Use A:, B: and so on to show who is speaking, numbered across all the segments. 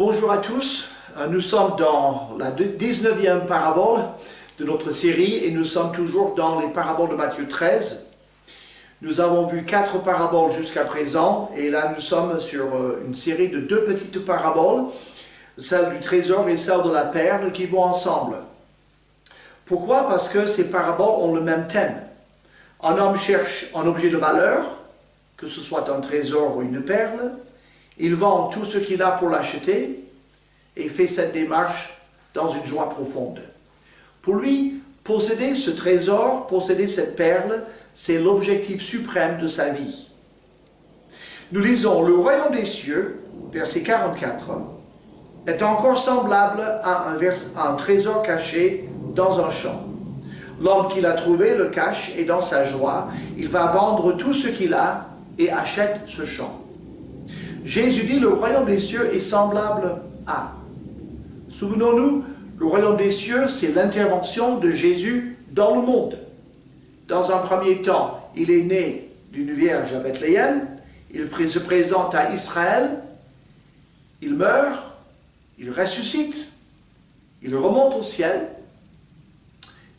A: Bonjour à tous, nous sommes dans la 19e parabole de notre série et nous sommes toujours dans les paraboles de Matthieu 13. Nous avons vu 4 paraboles jusqu'à présent et là nous sommes sur une série de 2 petites paraboles, celle du trésor et celle de la perle qui vont ensemble. Pourquoi? Parce que ces paraboles ont le même thème. Un homme cherche un objet de valeur, que ce soit un trésor ou une perle. Il vend tout ce qu'il a pour l'acheter et fait cette démarche dans une joie profonde. Pour lui, posséder ce trésor, posséder cette perle, c'est l'objectif suprême de sa vie. Nous lisons « Le royaume des cieux », verset 44, est encore semblable à un trésor caché dans un champ. L'homme qui l'a trouvé le cache et dans sa joie, il va vendre tout ce qu'il a et achète ce champ. Jésus dit, le royaume des cieux est semblable à. Souvenons-nous, le royaume des cieux, c'est l'intervention de Jésus dans le monde. Dans un premier temps, il est né d'une vierge à Bethléem, il se présente à Israël, il meurt, il ressuscite, il remonte au ciel,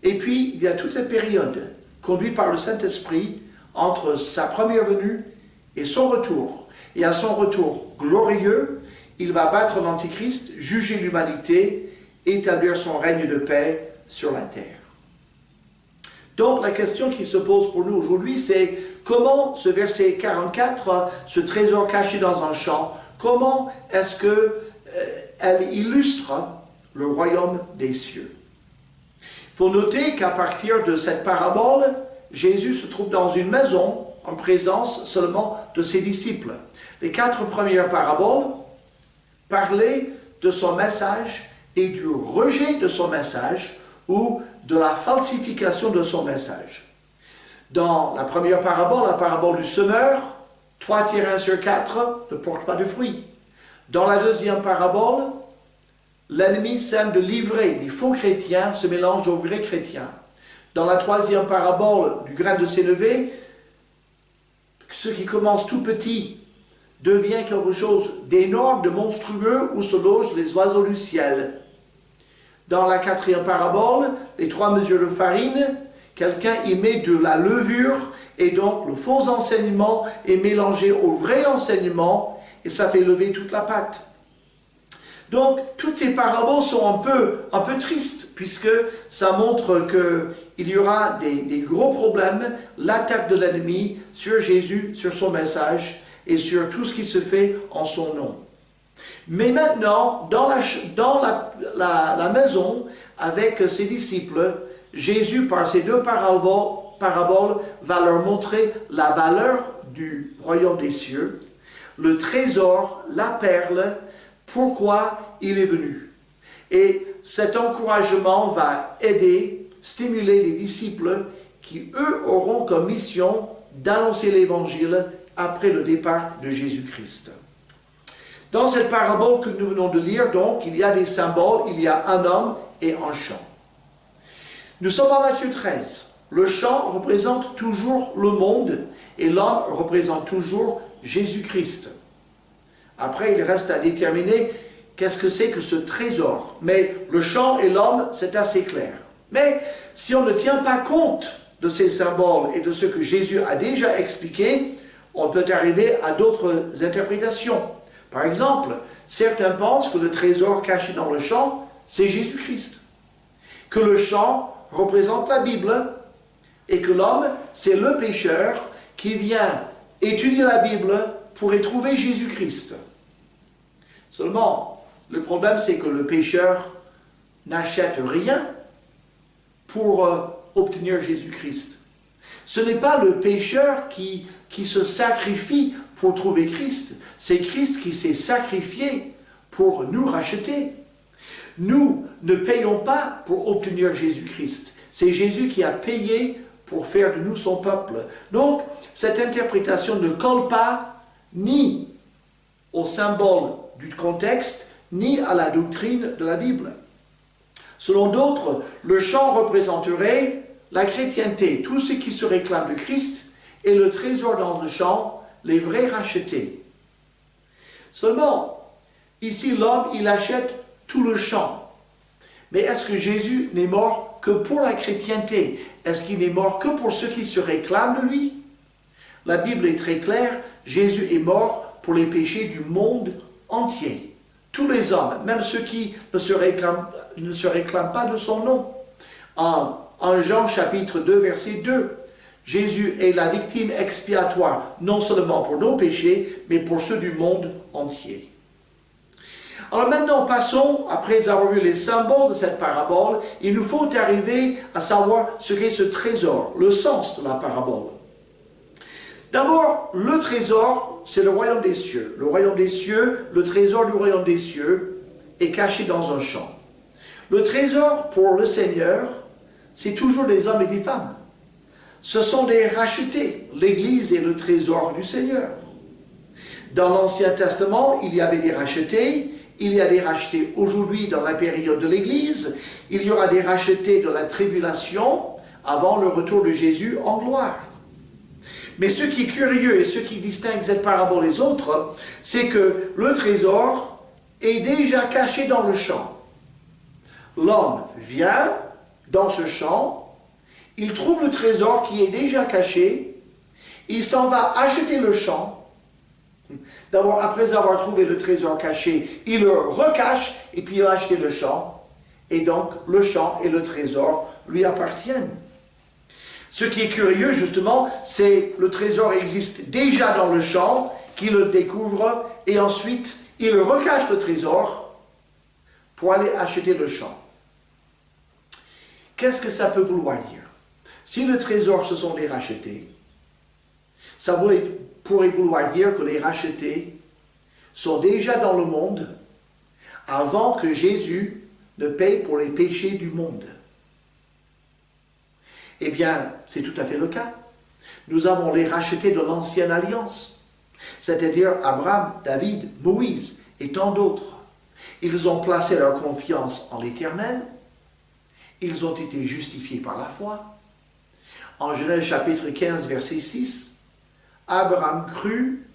A: et puis il y a toute cette période conduite par le Saint-Esprit entre sa première venue et son retour. Et à son retour glorieux, il va battre l'Antichrist, juger l'humanité, établir son règne de paix sur la terre. Donc la question qui se pose pour nous aujourd'hui, c'est comment ce verset 44, ce trésor caché dans un champ, comment est-ce qu'elle illustre le royaume des cieux? Il faut noter qu'à partir de cette parabole, Jésus se trouve dans une maison en présence seulement de ses disciples. Les 4 premières paraboles parlaient de son message et du rejet de son message ou de la falsification de son message. Dans la première parabole, la parabole du semeur, 3 terrains sur 4 ne portent pas de fruits. Dans la deuxième parabole, l'ennemi sème de l'ivraie, des faux chrétiens se mélangent aux vrais chrétiens. Dans la troisième parabole du grain de sénévé, ce qui commence tout petit devient quelque chose d'énorme, de monstrueux, où se logent les oiseaux du ciel. Dans la 4e parabole, les 3 mesures de farine, quelqu'un y met de la levure, et donc le faux enseignement est mélangé au vrai enseignement, et ça fait lever toute la pâte. Donc, toutes ces paraboles sont un peu tristes, puisque ça montre qu'il y aura des gros problèmes, l'attaque de l'ennemi sur Jésus, sur son message, et sur tout ce qui se fait en son nom. Mais maintenant, dans la maison, avec ses disciples, Jésus, par ces 2 paraboles, va leur montrer la valeur du royaume des cieux, le trésor, la perle, pourquoi il est venu. Et cet encouragement va aider, stimuler les disciples qui, eux, auront comme mission d'annoncer l'évangile après le départ de Jésus-Christ. Dans cette parabole que nous venons de lire, donc, il y a des symboles, il y a un homme et un champ. Nous sommes en Matthieu 13. Le champ représente toujours le monde et l'homme représente toujours Jésus-Christ. Après, il reste à déterminer qu'est-ce que c'est que ce trésor. Mais le champ et l'homme, c'est assez clair. Mais si on ne tient pas compte de ces symboles et de ce que Jésus a déjà expliqué, on peut arriver à d'autres interprétations. Par exemple, certains pensent que le trésor caché dans le champ, c'est Jésus-Christ. Que le champ représente la Bible et que l'homme, c'est le pécheur qui vient étudier la Bible pour y trouver Jésus-Christ. Seulement, le problème, c'est que le pécheur n'achète rien pour obtenir Jésus-Christ. Ce n'est pas le pécheur qui se sacrifie pour trouver Christ. C'est Christ qui s'est sacrifié pour nous racheter. Nous ne payons pas pour obtenir Jésus-Christ. C'est Jésus qui a payé pour faire de nous son peuple. Donc, cette interprétation ne colle pas ni au symbole du contexte, ni à la doctrine de la Bible. Selon d'autres, le champ représenterait la chrétienté, tout ce qui se réclame de Christ, et le trésor dans le champ, les vrais rachetés. Seulement, Ici, l'homme, il achète tout le champ. Mais est-ce que Jésus n'est mort que pour la chrétienté? Est-ce qu'il n'est mort que pour ceux qui se réclament de lui? La Bible est très claire, Jésus est mort pour les péchés du monde entier. Tous les hommes, même ceux qui ne se réclament pas de son nom. En Jean chapitre 2, verset 2, Jésus est la victime expiatoire, non seulement pour nos péchés, mais pour ceux du monde entier. Alors maintenant, passons, après avoir vu les symboles de cette parabole, il nous faut arriver à savoir ce qu'est ce trésor, le sens de la parabole. D'abord, le trésor, c'est le royaume des cieux. Le royaume des cieux, le trésor du royaume des cieux est caché dans un champ. Le trésor pour le Seigneur, c'est toujours des hommes et des femmes. Ce sont des rachetés. L'Église est le trésor du Seigneur. Dans l'Ancien Testament, il y avait des rachetés. Il y a des rachetés aujourd'hui dans la période de l'Église. Il y aura des rachetés de la tribulation avant le retour de Jésus en gloire. Mais ce qui est curieux et ce qui distingue cette parabole des autres, c'est que le trésor est déjà caché dans le champ. L'homme vient dans ce champ, il trouve le trésor qui est déjà caché, il s'en va acheter le champ. D'abord, après avoir trouvé le trésor caché, il le recache et puis il a acheté le champ. Et donc, le champ et le trésor lui appartiennent. Ce qui est curieux, justement, c'est que le trésor existe déjà dans le champ, qu'il le découvre, et ensuite, il recache le trésor pour aller acheter le champ. Qu'est-ce que ça peut vouloir dire? Si le trésor, ce sont les rachetés, ça pourrait vouloir dire que les rachetés sont déjà dans le monde avant que Jésus ne paye pour les péchés du monde. Eh bien, c'est tout à fait le cas. Nous avons les rachetés de l'ancienne alliance, c'est-à-dire Abraham, David, Moïse et tant d'autres. Ils ont placé leur confiance en l'Éternel. Ils ont été justifiés par la foi. En Genèse chapitre 15, verset 6, Abraham crut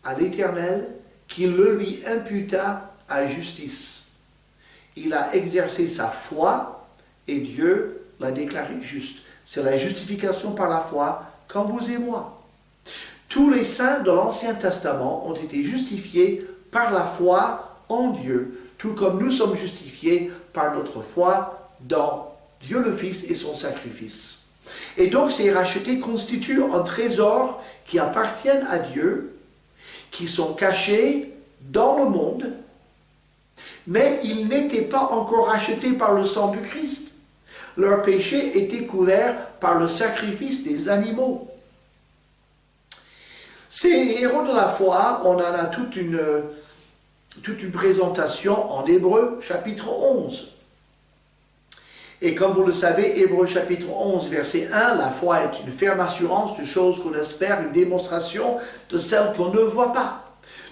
A: à l'Éternel qu'il le lui imputa à justice. Il a exercé sa foi et Dieu l'a déclaré juste. C'est la justification par la foi, comme vous et moi. Tous les saints de l'Ancien Testament ont été justifiés par la foi en Dieu, tout comme nous sommes justifiés par notre foi dans Dieu le Fils et son sacrifice. Et donc ces rachetés constituent un trésor qui appartiennent à Dieu, qui sont cachés dans le monde, mais ils n'étaient pas encore rachetés par le sang du Christ. Leur péché était couvert par le sacrifice des animaux. Ces héros de la foi, on en a toute une présentation en Hébreux chapitre 11. Et comme vous le savez, Hébreux chapitre 11, verset 1, la foi est une ferme assurance de choses qu'on espère, une démonstration de celles qu'on ne voit pas.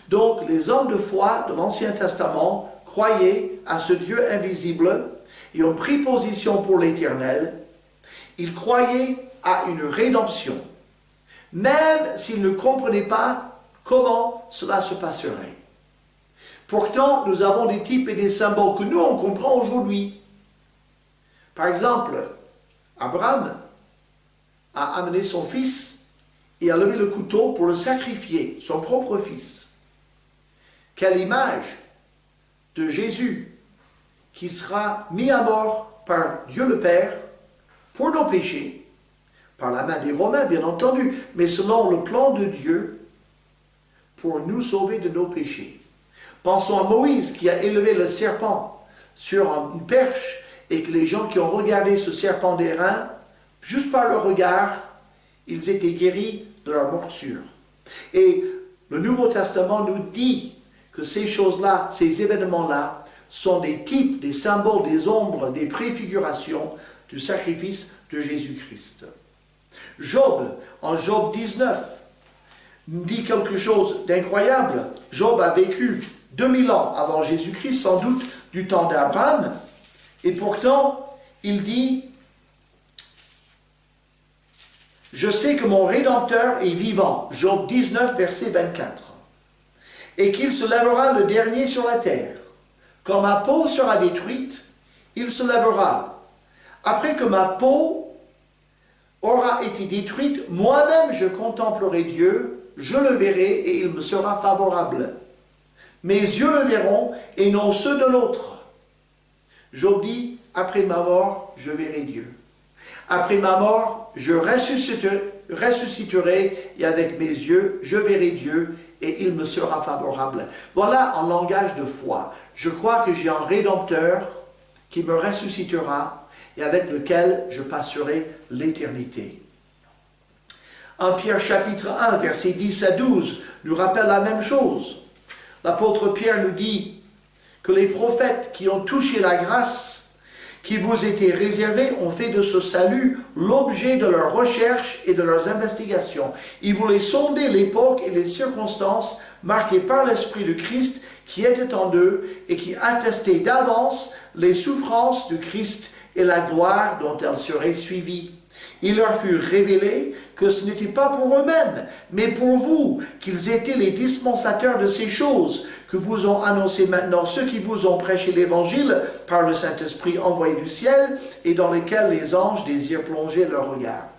A: Donc, les hommes de foi de l'Ancien Testament croyaient à ce Dieu invisible et ont pris position pour l'Éternel. Ils croyaient à une rédemption, même s'ils ne comprenaient pas comment cela se passerait. Pourtant, nous avons des types et des symboles que nous, on comprend aujourd'hui. Par exemple, Abraham a amené son fils et a levé le couteau pour le sacrifier, son propre fils. Quelle image de Jésus qui sera mis à mort par Dieu le Père pour nos péchés, par la main des Romains bien entendu, mais selon le plan de Dieu pour nous sauver de nos péchés. Pensons à Moïse qui a élevé le serpent sur une perche et que les gens qui ont regardé ce serpent d'airain, juste par le regard, ils étaient guéris de leur morsure. Et le Nouveau Testament nous dit que ces choses-là, ces événements-là, sont des types, des symboles, des ombres, des préfigurations du sacrifice de Jésus-Christ. Job, en Job 19, nous dit quelque chose d'incroyable. Job a vécu 2000 ans avant Jésus-Christ, sans doute du temps d'Abraham, et pourtant, il dit « Je sais que mon Rédempteur est vivant » Job 19, verset 24. et qu'il se lèvera le dernier sur la terre. Quand ma peau sera détruite, il se lèvera. Après que ma peau aura été détruite, moi-même je contemplerai Dieu, je le verrai et il me sera favorable. Mes yeux le verront et non ceux de l'autre. Job dit, après ma mort, je verrai Dieu. Après ma mort, je ressusciterai et avec mes yeux, je verrai Dieu et il me sera favorable. Voilà un langage de foi. Je crois que j'ai un Rédempteur qui me ressuscitera et avec lequel je passerai l'éternité. 1 Pierre chapitre 1, versets 10 à 12, nous rappelle la même chose. L'apôtre Pierre nous dit que les prophètes qui ont touché la grâce qui vous était réservée ont fait de ce salut l'objet de leurs recherches et de leurs investigations. Ils voulaient sonder l'époque et les circonstances marquées par l'Esprit de Christ qui était en eux et qui attestait d'avance les souffrances du Christ et la gloire dont elles seraient suivies. Il leur fut révélé que ce n'était pas pour eux-mêmes, mais pour vous, qu'ils étaient les dispensateurs de ces choses, que vous ont annoncé maintenant ceux qui vous ont prêché l'Évangile par le Saint-Esprit envoyé du ciel et dans lesquels les anges désirent plonger leur regard.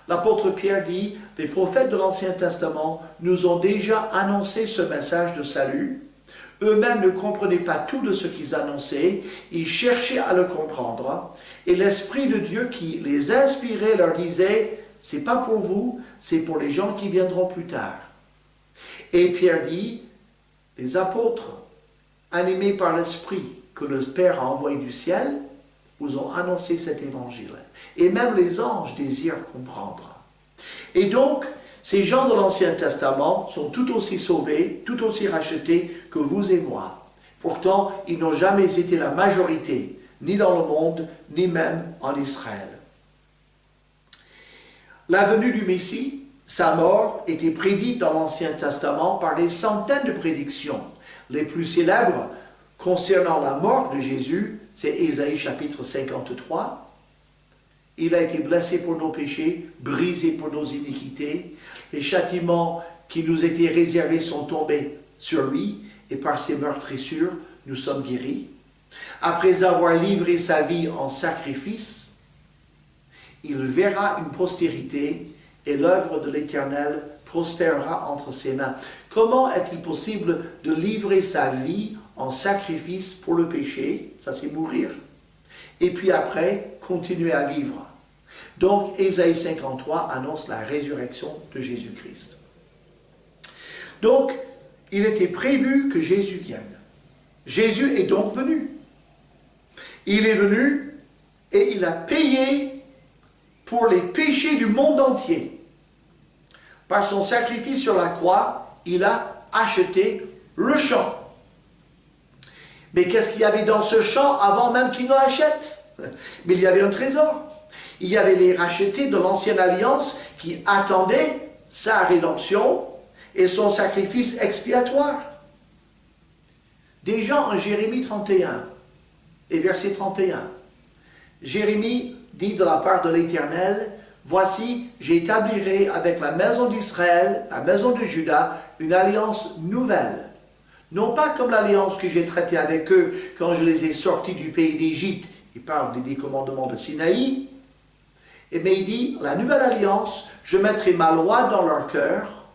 A: L'apôtre Pierre dit, les prophètes de l'Ancien Testament nous ont déjà annoncé ce message de salut. Eux-mêmes ne comprenaient pas tout de ce qu'ils annonçaient, ils cherchaient à le comprendre, et l'Esprit de Dieu qui les inspirait leur disait, c'est pas pour vous, c'est pour les gens qui viendront plus tard. Et Pierre dit, les apôtres, animés par l'Esprit que le Père a envoyé du ciel, vous ont annoncé cet évangile. Et même les anges désirent comprendre. Et donc, ces gens de l'Ancien Testament sont tout aussi sauvés, tout aussi rachetés que vous et moi. Pourtant, ils n'ont jamais été la majorité, ni dans le monde, ni même en Israël. La venue du Messie, sa mort, était prédite dans l'Ancien Testament par des centaines de prédictions. Les plus célèbres concernant la mort de Jésus, c'est Ésaïe chapitre 53. Il a été blessé pour nos péchés, brisé pour nos iniquités. Les châtiments qui nous étaient réservés sont tombés sur lui, et par ses meurtrissures, nous sommes guéris. Après avoir livré sa vie en sacrifice, il verra une postérité et l'œuvre de l'Éternel prospérera entre ses mains. Comment est-il possible de livrer sa vie en sacrifice pour le péché? Ça, c'est mourir. Et puis après, continuer à vivre. Donc, Ésaïe 53 annonce la résurrection de Jésus-Christ. Donc, il était prévu que Jésus vienne. Jésus est donc venu. Il est venu et il a payé pour les péchés du monde entier. Par son sacrifice sur la croix, il a acheté le champ. Mais qu'est-ce qu'il y avait dans ce champ avant même qu'il ne l'achète? Mais il y avait un trésor. Il y avait les rachetés de l'ancienne alliance qui attendaient sa rédemption et son sacrifice expiatoire. Déjà en Jérémie 31 et verset 31, Jérémie dit de la part de l'Éternel, « Voici, j'établirai avec la maison d'Israël, la maison de Juda, une alliance nouvelle. Non pas comme l'alliance que j'ai traitée avec eux quand je les ai sortis du pays d'Égypte. » Il parle des 10 commandements de Sinaï. Mais il dit, la nouvelle alliance, je mettrai ma loi dans leur cœur,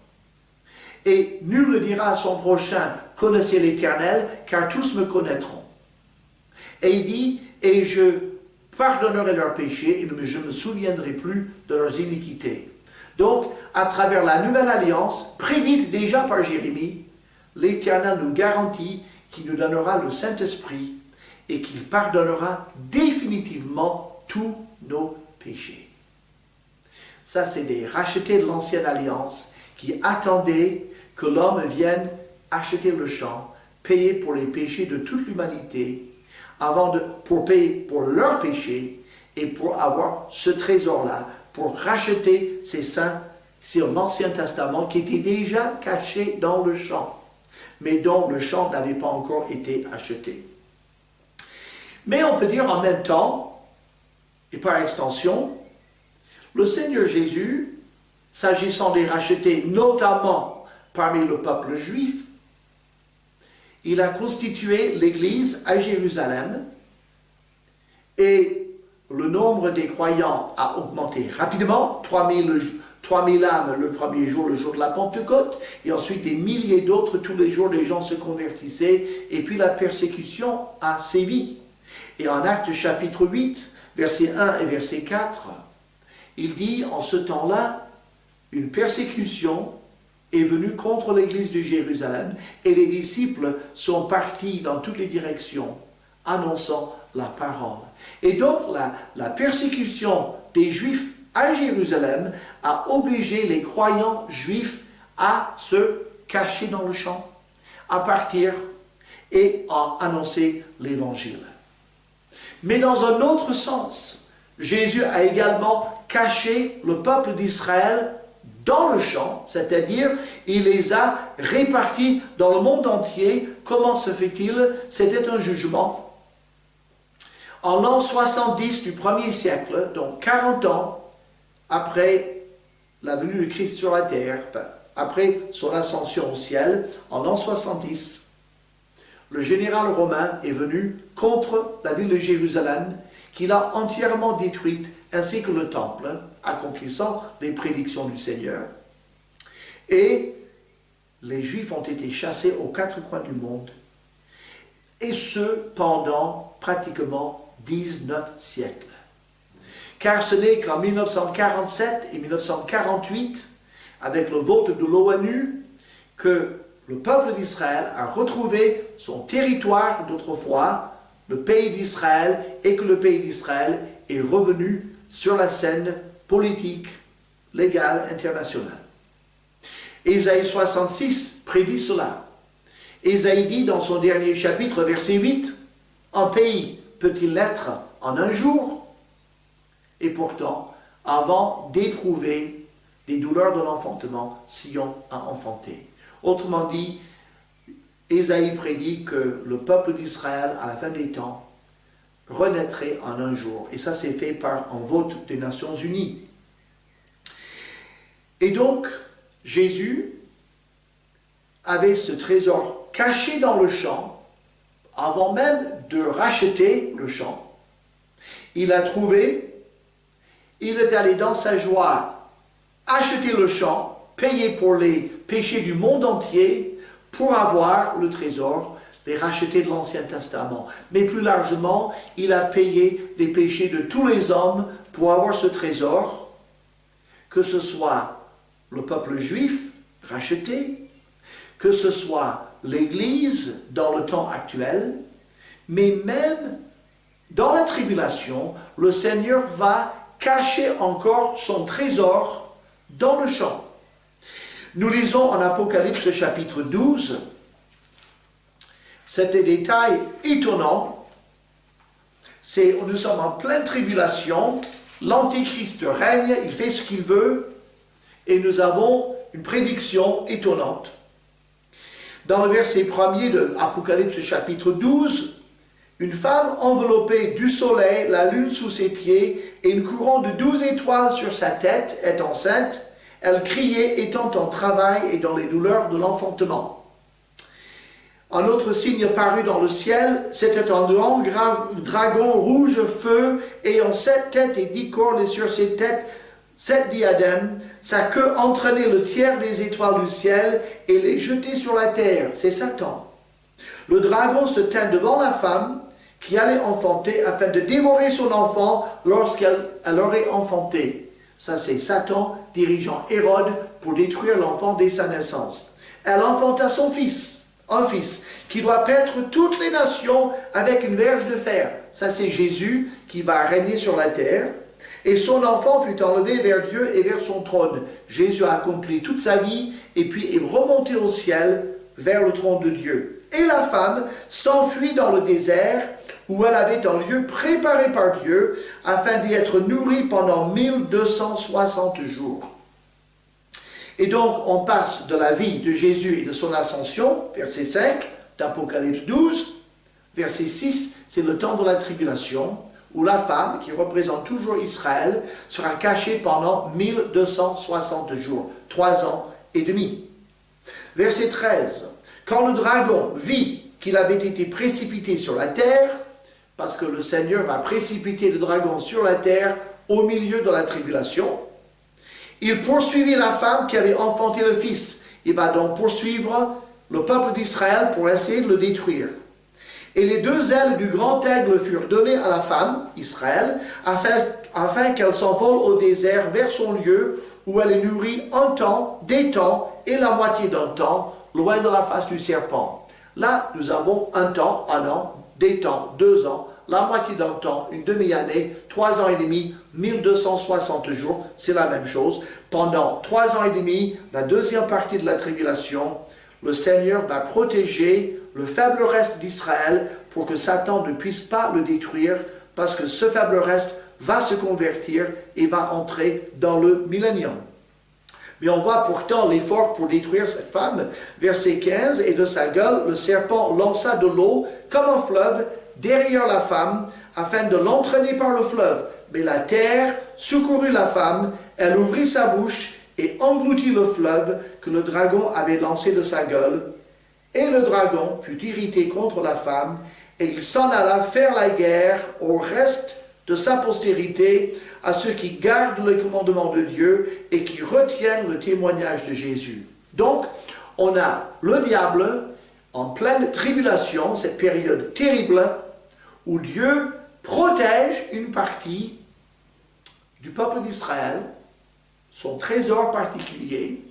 A: et nul ne dira à son prochain, connaissez l'Éternel, car tous me connaîtront. Et il dit, et je pardonnerai leurs péchés, et je ne me souviendrai plus de leurs iniquités. Donc, à travers la nouvelle alliance, prédite déjà par Jérémie, l'Éternel nous garantit qu'il nous donnera le Saint-Esprit, et qu'il pardonnera définitivement tous nos péchés. Ça, c'est des rachetés de l'ancienne alliance qui attendaient que l'homme vienne acheter le champ, payer pour les péchés de toute l'humanité, pour payer pour leurs péchés et pour avoir ce trésor-là, pour racheter ces saints, c'est l'Ancien Testament qui était déjà caché dans le champ, mais dont le champ n'avait pas encore été acheté. Mais on peut dire en même temps, et par extension, le Seigneur Jésus, s'agissant des rachetés, notamment parmi le peuple juif, il a constitué l'Église à Jérusalem et le nombre des croyants a augmenté rapidement, 3000 âmes le premier jour, le jour de la Pentecôte, et ensuite des milliers d'autres, tous les jours les gens se convertissaient, et puis la persécution a sévi. Et en Actes chapitre 8, verset 1 et verset 4, il dit, en ce temps-là, une persécution est venue contre l'église de Jérusalem, et les disciples sont partis dans toutes les directions, annonçant la parole. Et donc, la persécution des Juifs à Jérusalem a obligé les croyants juifs à se cacher dans le champ, à partir et à annoncer l'évangile. Mais dans un autre sens, Jésus a également caché le peuple d'Israël dans le champ, c'est-à-dire il les a répartis dans le monde entier. Comment se fait-il? C'était un jugement. En l'an 70 du 1er siècle, donc 40 ans après la venue de Christ sur la terre, après son ascension au ciel, en l'an 70, le général romain est venu contre la ville de Jérusalem, qu'il a entièrement détruite, ainsi que le temple, accomplissant les prédictions du Seigneur. Et les Juifs ont été chassés aux quatre coins du monde, et ce pendant pratiquement 19 siècles. Car ce n'est qu'en 1947 et 1948, avec le vote de l'ONU, que le peuple d'Israël a retrouvé son territoire d'autrefois, le pays d'Israël, et que le pays d'Israël est revenu sur la scène politique, légale, internationale. Ésaïe 66 prédit cela. Ésaïe dit dans son dernier chapitre, verset 8, « Un pays peut-il l'être en un jour ? Et pourtant, avant d'éprouver des douleurs de l'enfantement, Sion a enfanté. » Autrement dit, Ésaïe prédit que le peuple d'Israël, à la fin des temps, renaîtrait en un jour. Et ça, c'est fait par un vote des Nations Unies. Et donc, Jésus avait ce trésor caché dans le champ, avant même de racheter le champ. Il l'a trouvé, il est allé dans sa joie acheter le champ, payer pour les péchés du monde entier, pour avoir le trésor, les rachetés de l'Ancien Testament. Mais plus largement, il a payé les péchés de tous les hommes pour avoir ce trésor, que ce soit le peuple juif racheté, que ce soit l'Église dans le temps actuel, mais même dans la tribulation, le Seigneur va cacher encore son trésor dans le champ. Nous lisons en Apocalypse chapitre 12, c'est des détails étonnants. Nous sommes en pleine tribulation, l'Antéchrist règne, il fait ce qu'il veut, et nous avons une prédiction étonnante. Dans le verset 1er de Apocalypse chapitre 12, une femme enveloppée du soleil, la lune sous ses pieds, et une couronne de 12 étoiles sur sa tête est enceinte. Elle criait, étant en travail et dans les douleurs de l'enfantement. Un autre signe parut dans le ciel, c'était un grand dragon rouge feu, ayant 7 têtes et 10 cornes, et sur ses têtes 7 diadèmes. Sa queue entraînait le tiers des étoiles du ciel et les jetait sur la terre. C'est Satan. Le dragon se tint devant la femme qui allait enfanter afin de dévorer son enfant lorsqu'elle aurait enfanté. Ça, c'est Satan dirigeant Hérode pour détruire l'enfant dès sa naissance. Elle enfanta son fils, un fils, qui doit paître toutes les nations avec une verge de fer. Ça, c'est Jésus qui va régner sur la terre. Et son enfant fut enlevé vers Dieu et vers son trône. Jésus a accompli toute sa vie et puis est remonté au ciel vers le trône de Dieu. Et la femme s'enfuit dans le désert où elle avait un lieu préparé par Dieu afin d'y être nourrie pendant 1260 jours. Et donc on passe de la vie de Jésus et de son ascension, verset 5 d'Apocalypse 12, verset 6, c'est le temps de la tribulation, où la femme, qui représente toujours Israël, sera cachée pendant 1260 jours, 3 ans et demi. Verset 13, quand le dragon vit qu'il avait été précipité sur la terre, parce que le Seigneur va précipiter le dragon sur la terre au milieu de la tribulation. Il poursuivit la femme qui avait enfanté le fils. Il va donc poursuivre le peuple d'Israël pour essayer de le détruire. Et les deux ailes du grand aigle furent données à la femme, Israël, afin qu'elle s'envole au désert vers son lieu où elle est nourrie un temps, des temps et la moitié d'un temps, loin de la face du serpent. Là, nous avons un temps, un an, des temps, 2 ans, la moitié d'un temps, une demi-année, 3 ans et demi, 1260 jours, c'est la même chose. Pendant 3 ans et demi, la deuxième partie de la tribulation, le Seigneur va protéger le faible reste d'Israël pour que Satan ne puisse pas le détruire, parce que ce faible reste va se convertir et va entrer dans le millénium. Mais on voit pourtant l'effort pour détruire cette femme. Verset 15, « Et de sa gueule, le serpent lança de l'eau comme un fleuve derrière la femme, afin de l'entraîner par le fleuve. Mais la terre secourut la femme, elle ouvrit sa bouche et engloutit le fleuve que le dragon avait lancé de sa gueule. Et le dragon fut irrité contre la femme, et il s'en alla faire la guerre au reste de sa postérité, à ceux qui gardent le commandement de Dieu et qui retiennent le témoignage de Jésus. » Donc, on a le diable en pleine tribulation, cette période terrible, où Dieu protège une partie du peuple d'Israël, son trésor particulier.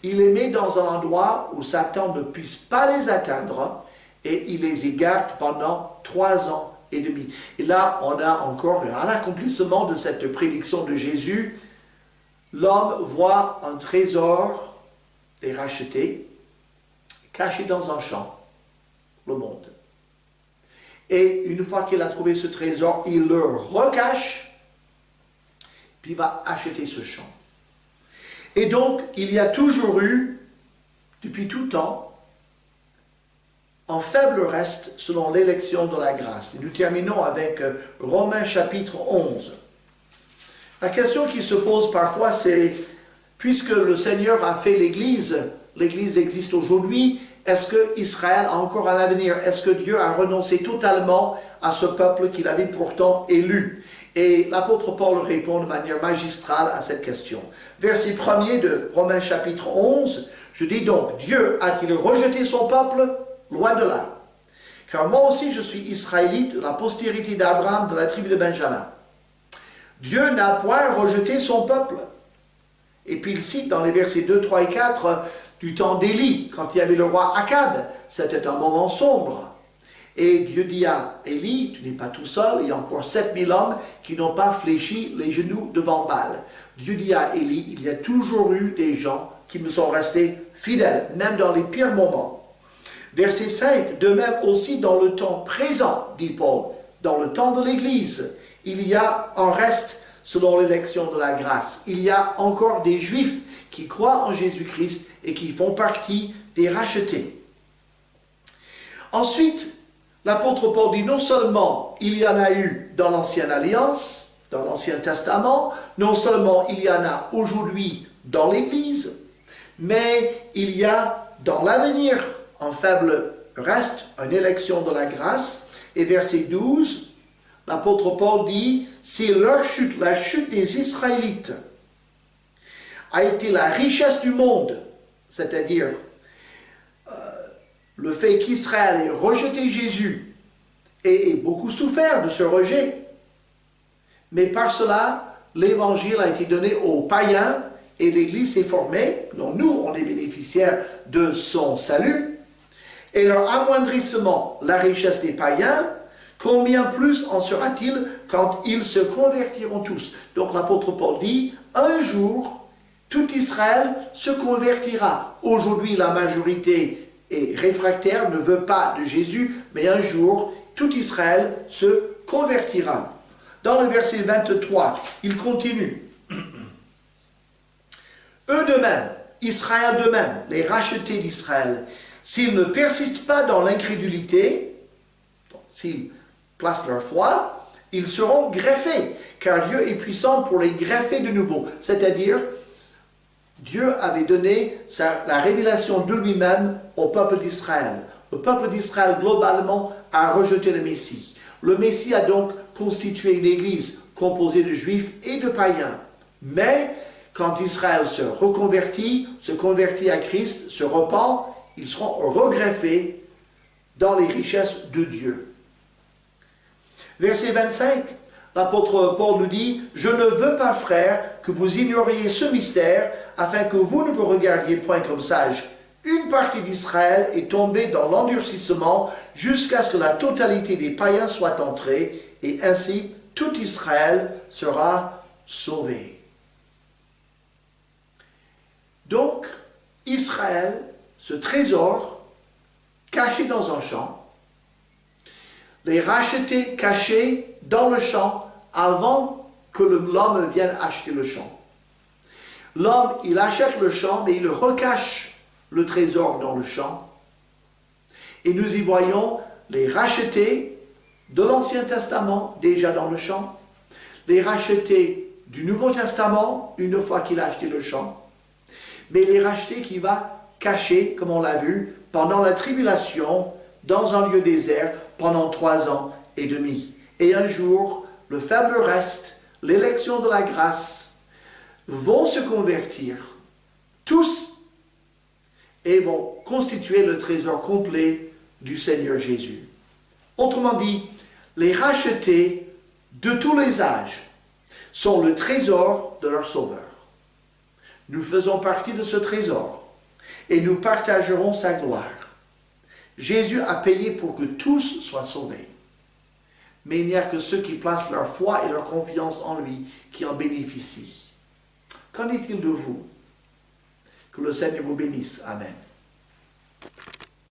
A: Il les met dans un endroit où Satan ne puisse pas les atteindre, et il les égarde pendant 3 ans et demi. Et là, on a encore un accomplissement de cette prédiction de Jésus. L'homme voit un trésor des rachetés, caché dans un champ, le monde. Et une fois qu'il a trouvé ce trésor, il le recache, puis il va acheter ce champ. Et donc, il y a toujours eu, depuis tout temps, un faible reste selon l'élection de la grâce. Et nous terminons avec Romains chapitre 11. La question qui se pose parfois, c'est, puisque le Seigneur a fait l'Église existe aujourd'hui, est-ce que Israël a encore un avenir? Est-ce que Dieu a renoncé totalement à ce peuple qu'il avait pourtant élu? Et l'apôtre Paul répond de manière magistrale à cette question. Verset 1er de Romains chapitre 11, je dis donc, Dieu a-t-il rejeté son peuple? Loin de là. Car moi aussi je suis israélite de la postérité d'Abraham, de la tribu de Benjamin. Dieu n'a point rejeté son peuple. Et puis il cite dans les versets 2, 3 et 4 du temps d'Élie, quand il y avait le roi Akab. C'était un moment sombre. Et Dieu dit à Élie, tu n'es pas tout seul, il y a encore 7000 hommes qui n'ont pas fléchi les genoux devant Baal. Dieu dit à Élie, il y a toujours eu des gens qui me sont restés fidèles, même dans les pires moments. Verset 5, de même aussi dans le temps présent, dit Paul, dans le temps de l'Église, il y a un reste selon l'élection de la grâce. Il y a encore des Juifs qui croient en Jésus-Christ et qui font partie des rachetés. Ensuite, l'apôtre Paul dit non seulement il y en a eu dans l'Ancienne Alliance, dans l'Ancien Testament, non seulement il y en a aujourd'hui dans l'Église, mais il y a dans l'avenir un faible reste, une élection de la grâce. Et verset 12, l'apôtre Paul dit, si leur chute, la chute des Israélites, a été la richesse du monde, c'est-à-dire le fait qu'Israël ait rejeté Jésus et ait beaucoup souffert de ce rejet, mais par cela, l'évangile a été donné aux païens et l'Église s'est formée, dont nous, on est bénéficiaires de son salut, et leur amoindrissement, la richesse des païens, combien plus en sera-t-il quand ils se convertiront tous? Donc l'apôtre Paul dit, un jour, tout Israël se convertira. Aujourd'hui, la majorité est réfractaire, ne veut pas de Jésus, mais un jour, tout Israël se convertira. Dans le verset 23, il continue. Eux de même, Israël de même, les rachetés d'Israël, s'ils ne persistent pas dans l'incrédulité, s'ils placent leur foi, ils seront greffés, car Dieu est puissant pour les greffer de nouveau. C'est-à-dire, Dieu avait donné la révélation de lui-même au peuple d'Israël. Le peuple d'Israël, globalement, a rejeté le Messie. Le Messie a donc constitué une église composée de juifs et de païens. Mais quand Israël se reconvertit, se convertit à Christ, se repent, ils seront regreffés dans les richesses de Dieu. Verset 25, l'apôtre Paul nous dit « Je ne veux pas, frères, que vous ignoriez ce mystère, afin que vous ne vous regardiez point comme sages. Une partie d'Israël est tombée dans l'endurcissement jusqu'à ce que la totalité des païens soit entrée, et ainsi tout Israël sera sauvé. » Donc, Israël, ce trésor, caché dans un champ, les rachetés cachés dans le champ avant que l'homme vienne acheter le champ. L'homme, il achète le champ, mais il recache le trésor dans le champ. Et nous y voyons les rachetés de l'Ancien Testament déjà dans le champ, les rachetés du Nouveau Testament une fois qu'il a acheté le champ, mais les rachetés qui va cacher, comme on l'a vu, pendant la tribulation, dans un lieu désert, pendant 3 ans et demi. Et un jour, le faible reste, l'élection de la grâce, vont se convertir, tous, et vont constituer le trésor complet du Seigneur Jésus. Autrement dit, les rachetés de tous les âges sont le trésor de leur Sauveur. Nous faisons partie de ce trésor et nous partagerons sa gloire. Jésus a payé pour que tous soient sauvés. Mais il n'y a que ceux qui placent leur foi et leur confiance en lui qui en bénéficient. Qu'en est-il de vous? Que le Seigneur vous bénisse. Amen.